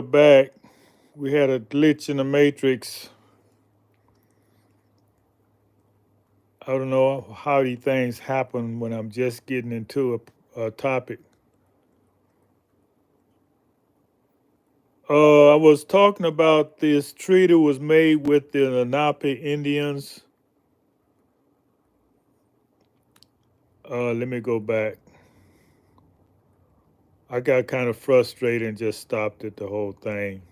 back. We had a glitch in the matrix. I don't know how these things happen when I'm just getting into a topic. I was talking about this treaty was made with the Lenape Indians. Let me go back. I got kind of frustrated and just stopped at the whole thing.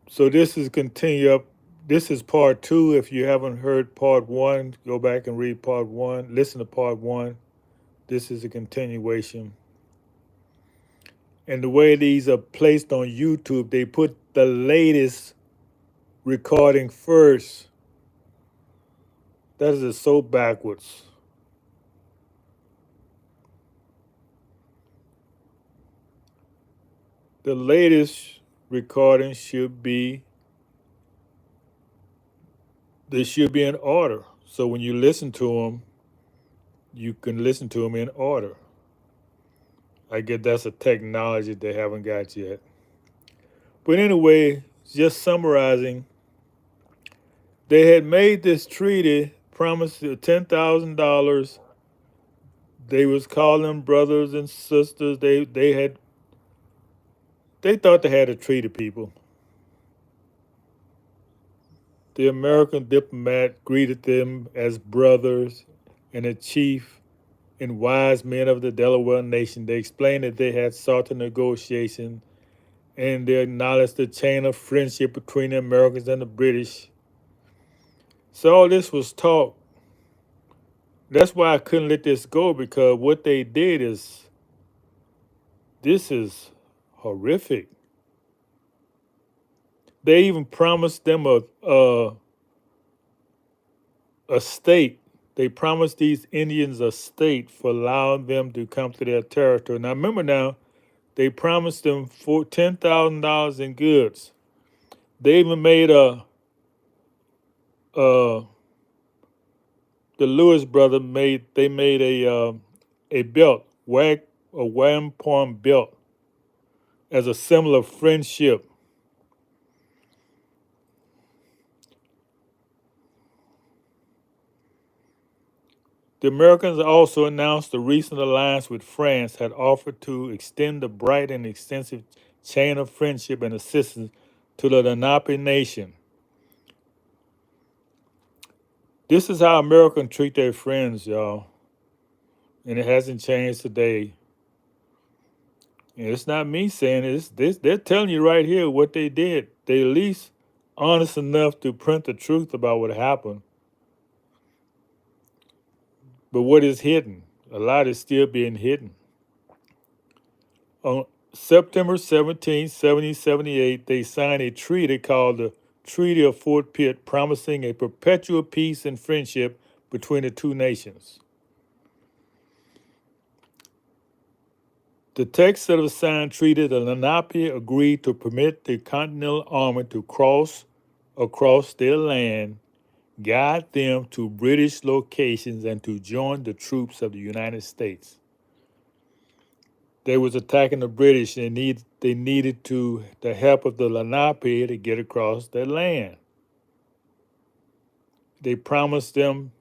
So this is continue up. This is part two. If you haven't heard part one, go back and read part one. Listen to part one. This is a continuation. And the way these are placed on YouTube, they put the latest recording first. That is just so backwards. The latest recording should be, they should be in order. So when you listen to them, you can listen to them in order. I guess that's a technology they haven't got yet. But anyway, just summarizing, they had made this treaty, promised $10,000. They was calling brothers and sisters. They thought they had to treat the people. The American diplomat greeted them as brothers and a chief and wise men of the Delaware nation. They explained that they had sought a negotiation and they acknowledged the chain of friendship between the Americans and the British. So all this was talk. That's why I couldn't let this go, because what they did is, this is horrific. They even promised them a state. They promised these Indians a state for allowing them to come to their territory. Now remember now, they promised them for $10,000 in goods. They even made uh the Lewis brother made a belt, a wampum belt, as a symbol of friendship. The Americans also announced the recent alliance with France had offered to extend the bright and extensive chain of friendship and assistance to the Lenape nation. This is how Americans treat their friends, y'all. And it hasn't changed today. And it's not me saying it. They're telling you right here what they did. They at least honest enough to print the truth about what happened. But what is hidden? A lot is still being hidden. On September 17, 1778, they signed a treaty called the Treaty of Fort Pitt, promising a perpetual peace and friendship between the two nations. The text of the signed treaty, the Lenape agreed to permit the Continental Army to cross across their land, guide them to British locations, and to join the troops of the United States. They was attacking the British, and they needed the help of the Lenape to get across their land. They promised them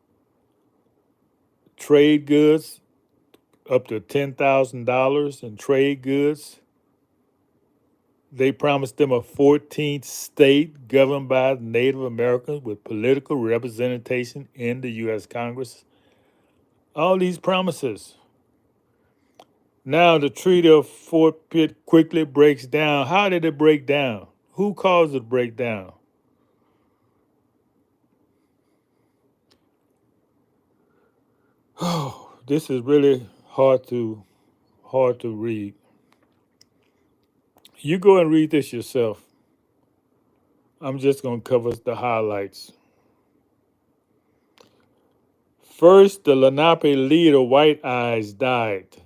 trade goods, up to $10,000 in trade goods. They promised them a 14th state governed by Native Americans with political representation in the U.S. Congress. All these promises. Now the Treaty of Fort Pitt quickly breaks down. How did it break down? Who caused it to break down? Oh, this is really hard to read. You go and read this yourself. I'm just going to cover the highlights. First, the Lenape leader, White Eyes, died.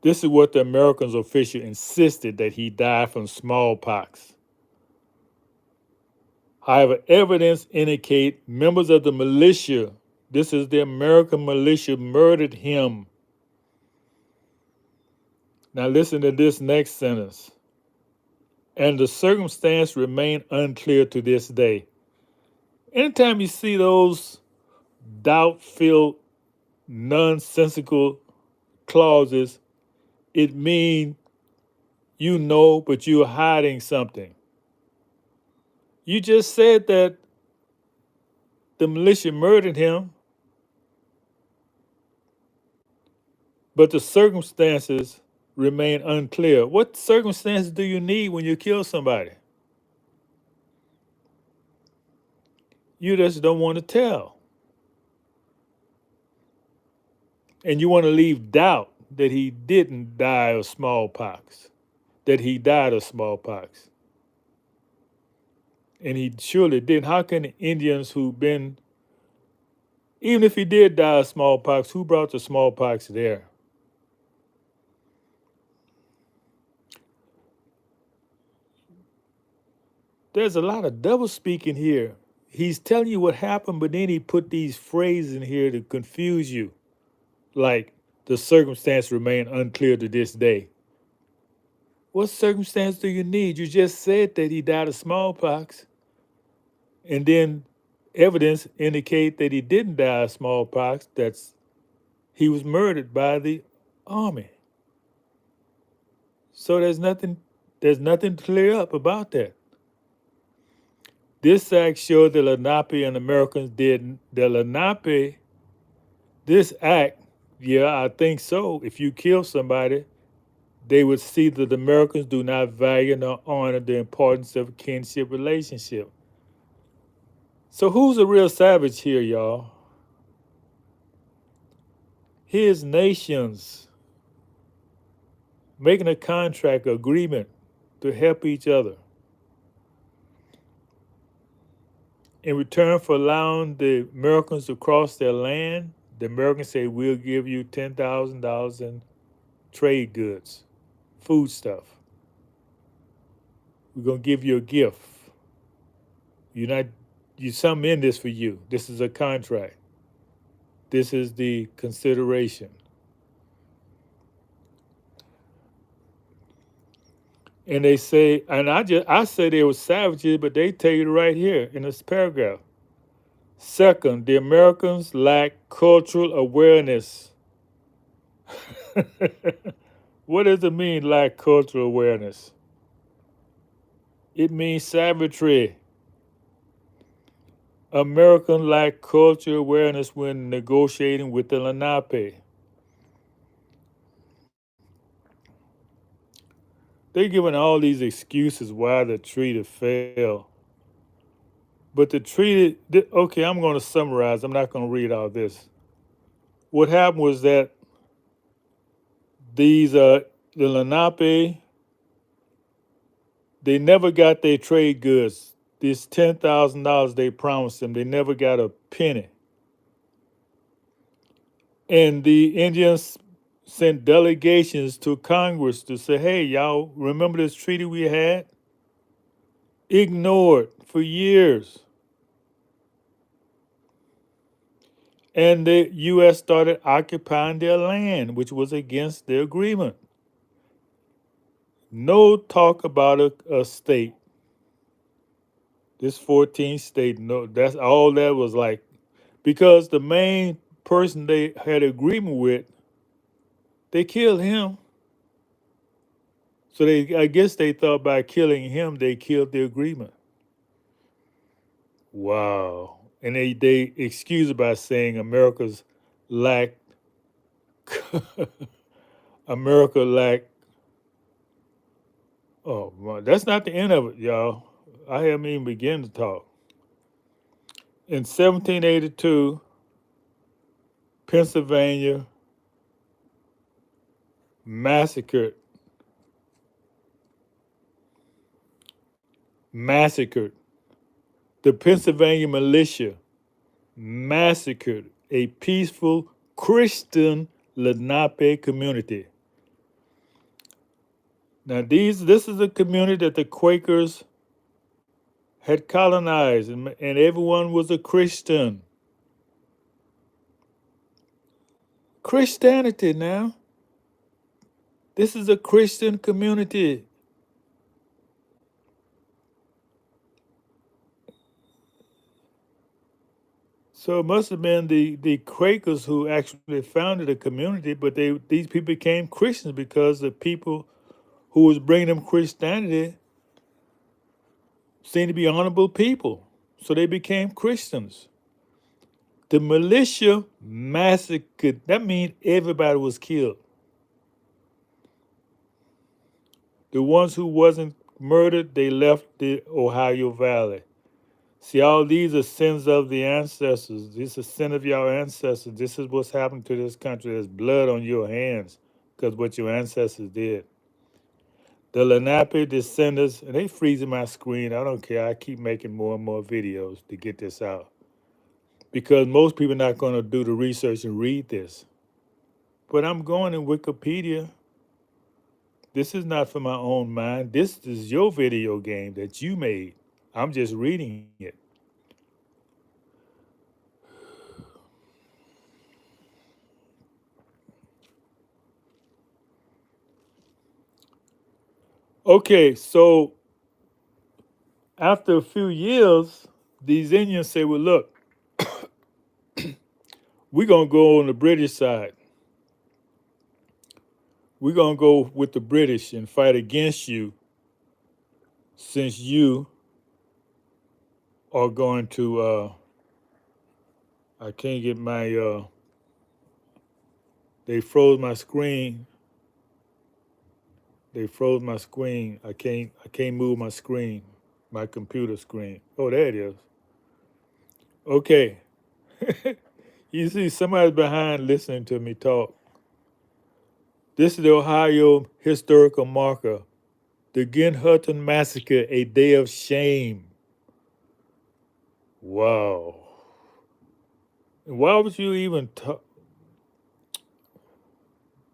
This is what the Americans official insisted, that he died from smallpox. However, evidence indicate members of the militia, this is the American militia, murdered him. Now listen to this next sentence. And the circumstance remain unclear to this day. Anytime you see those doubt-filled, nonsensical clauses, it means you know, but you're hiding something. You just said that the militia murdered him, but the circumstances remain unclear. What circumstances do you need when you kill somebody? You just don't want to tell. And you want to leave doubt that he didn't die of smallpox, that he died of smallpox. And he surely didn't. How can the Indians who've been, even if he did die of smallpox, who brought the smallpox there? There's a lot of double speaking here. He's telling you what happened, but then he put these phrases in here to confuse you. Like, the circumstance remain unclear to this day. What circumstance do you need? You just said that he died of smallpox, and then evidence indicate that he didn't die of smallpox. That's he was murdered by the army. So there's nothing to clear up about that. This act showed the Lenape and Americans did the Lenape. This act, yeah, I think so. If you kill somebody, they would see that the Americans do not value nor honor the importance of a kinship relationship. So who's the real savage here, y'all? His nations making a contract agreement to help each other in return for allowing the Americans to cross their land. The Americans say, we'll give you $10,000 in trade goods, food stuff. We're gonna give you a gift. Something in this for you. This is a contract. This is the consideration. And they say, and I say they were savages, but they tell you right here in this paragraph. Second, the Americans lack cultural awareness. What does it mean, lack cultural awareness? It means savagery. Americans lack cultural awareness when negotiating with the Lenape. They're giving all these excuses why the treaty failed. But the treaty, okay, I'm going to summarize. I'm not going to read all this. What happened was that the Lenape, they never got their trade goods. This $10,000 they promised them, they never got a penny. And the Indians sent delegations to Congress to say, hey, y'all, remember this treaty we had? Ignored for years. And the U.S. started occupying their land, which was against the agreement. No talk about a state. This 14th state, no, that's all that was like. Because the main person they had agreement with, they killed him. So I guess they thought by killing him, they killed the agreement. Wow. And they excuse it by saying America's lack, America lacked. Oh, man, that's not the end of it, y'all. I haven't even begun to talk. In 1782, Pennsylvania massacred the Pennsylvania militia massacred a peaceful Christian Lenape community. Now, this is a community that the Quakers had colonized, and everyone was a Christian. Christianity now. This is a Christian community. So it must have been the Quakers who actually founded the community, but these people became Christians because the people who was bringing them Christianity seemed to be honorable people. So they became Christians. The militia massacred, that means everybody was killed. The ones who wasn't murdered, they left the Ohio Valley. See, all these are sins of the ancestors. This is sin of your ancestors. This is what's happened to this country. There's blood on your hands because what your ancestors did. The Lenape descendants, and they freezing my screen. I don't care. I keep making more and more videos to get this out. Because most people are not going to do the research and read this. But I'm going in Wikipedia. This is not for my own mind. This is your video game that you made. I'm just reading it. Okay, so after a few years, these Indians say, well, look, we're going to go on the British side. We're going to go with the British and fight against you since you are going to, I can't get my, they froze my screen. They froze my screen. I can't move my screen, my computer screen. Oh, there it is. Okay. You see, somebody's behind listening to me talk. This is the Ohio historical marker. The Ginhutton Massacre, a day of shame. Wow. Why would you even talk?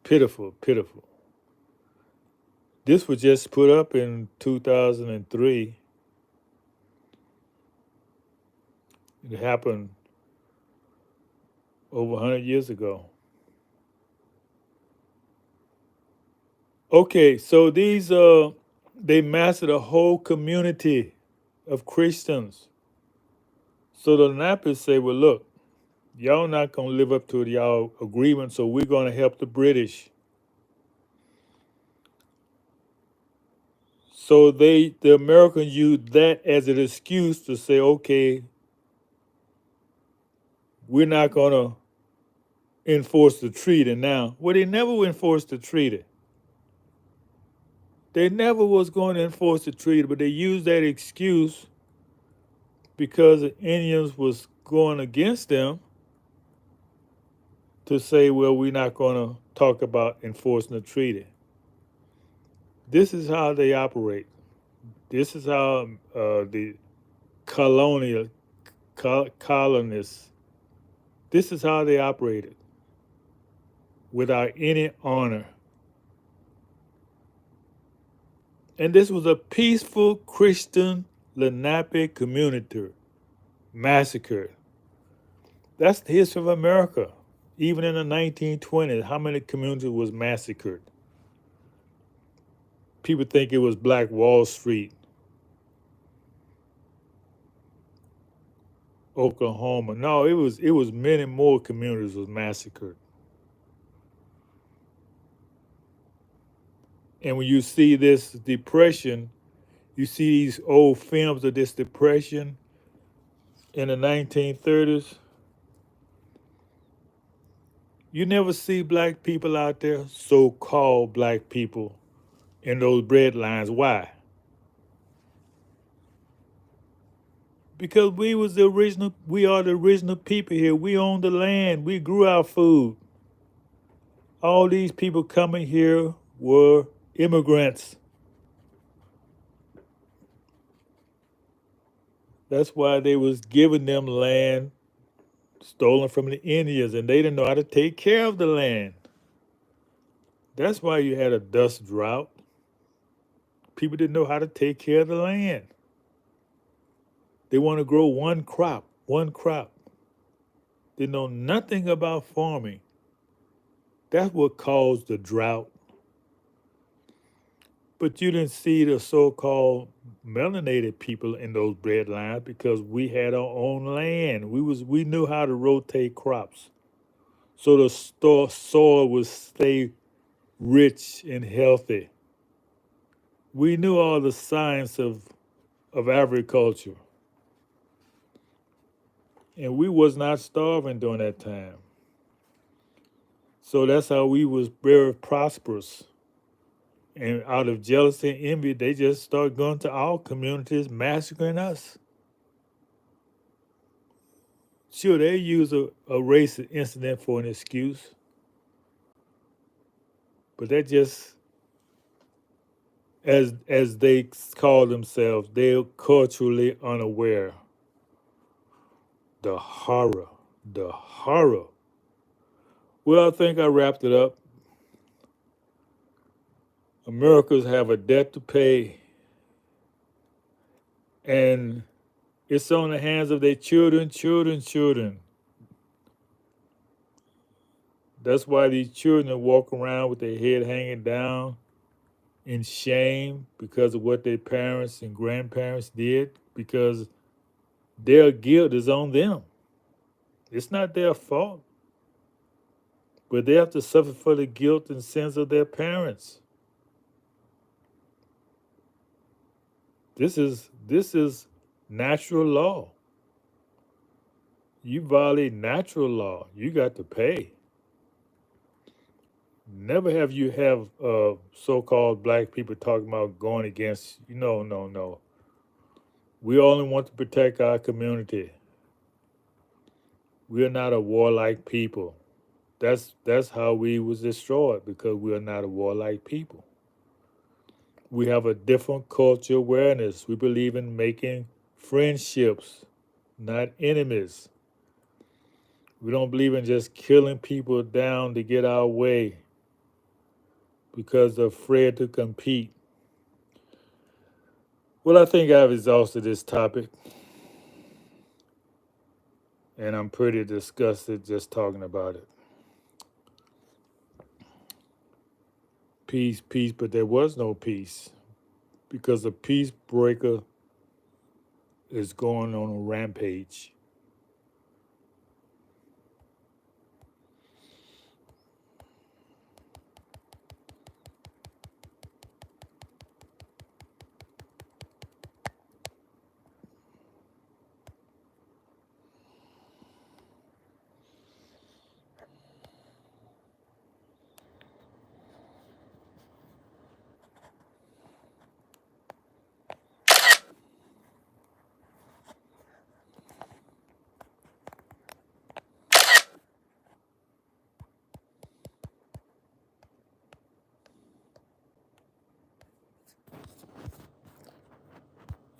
Pitiful, pitiful. This was just put up in 2003. It happened over 100 years ago. Okay, so these they massacred a whole community of Christians. So the Napas say, well, look, y'all not gonna live up to y'all agreement, so we're gonna help the British. So the Americans used that as an excuse to say, okay, we're not gonna enforce the treaty now. Well, they never enforced the treaty. They never was going to enforce the treaty, but they used that excuse because the Indians was going against them to say, well, we're not going to talk about enforcing the treaty. This is how they operate. This is how the colonists, this is how they operated without any honor. And this was a peaceful Christian Lenape community massacred. That's the history of America. Even in the 1920s, how many communities was massacred? People think it was Black Wall Street, Oklahoma. No, it was many more communities was massacred. And when you see this depression, you see these old films of this depression in the 1930s. You never see black people out there, so-called black people, in those bread lines. Why? Because we are the original people here. We own the land. We grew our food. All these people coming here were immigrants. That's why they was giving them land stolen from the Indians, and they didn't know how to take care of the land. That's why you had a dust drought. People didn't know how to take care of the land. They want to grow one crop. They know nothing about farming. That's what caused the drought. But you didn't see the so-called melanated people in those bread lines because we had our own land. We knew how to rotate crops, so the soil would stay rich and healthy. We knew all the science of agriculture, and we was not starving during that time. So that's how we was very prosperous. And out of jealousy and envy, they just start going to our communities, massacring us. Sure, they use a racist incident for an excuse, but that just, as they call themselves, they're culturally unaware. The horror, the horror. Well, I think I wrapped it up. Americans have a debt to pay, and it's on the hands of their children, children, children. That's why these children walk around with their head hanging down in shame because of what their parents and grandparents did, because their guilt is on them. It's not their fault, but they have to suffer for the guilt and sins of their parents. This is natural law. You violate natural law, you got to pay. Never have you have so-called black people talking about going against. No, no, no. We only want to protect our community. We are not a warlike people. That's how we was destroyed, because we are not a warlike people. We have a different culture awareness. We believe in making friendships, not enemies. We don't believe in just killing people down to get our way because they're afraid to compete. Well, I think I've exhausted this topic, and I'm pretty disgusted just talking about it. Peace, peace, but there was no peace because a peace breaker is going on a rampage.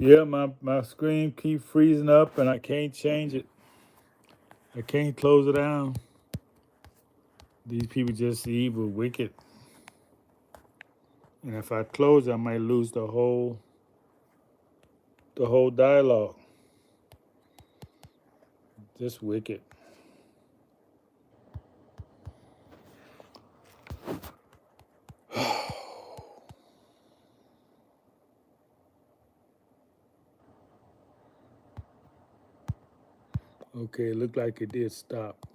Yeah, my screen keep freezing up and I can't change it. I can't close it down. These people just evil, wicked. And if I close it, I might lose the whole dialogue. Just wicked. Okay, it looked like it did stop.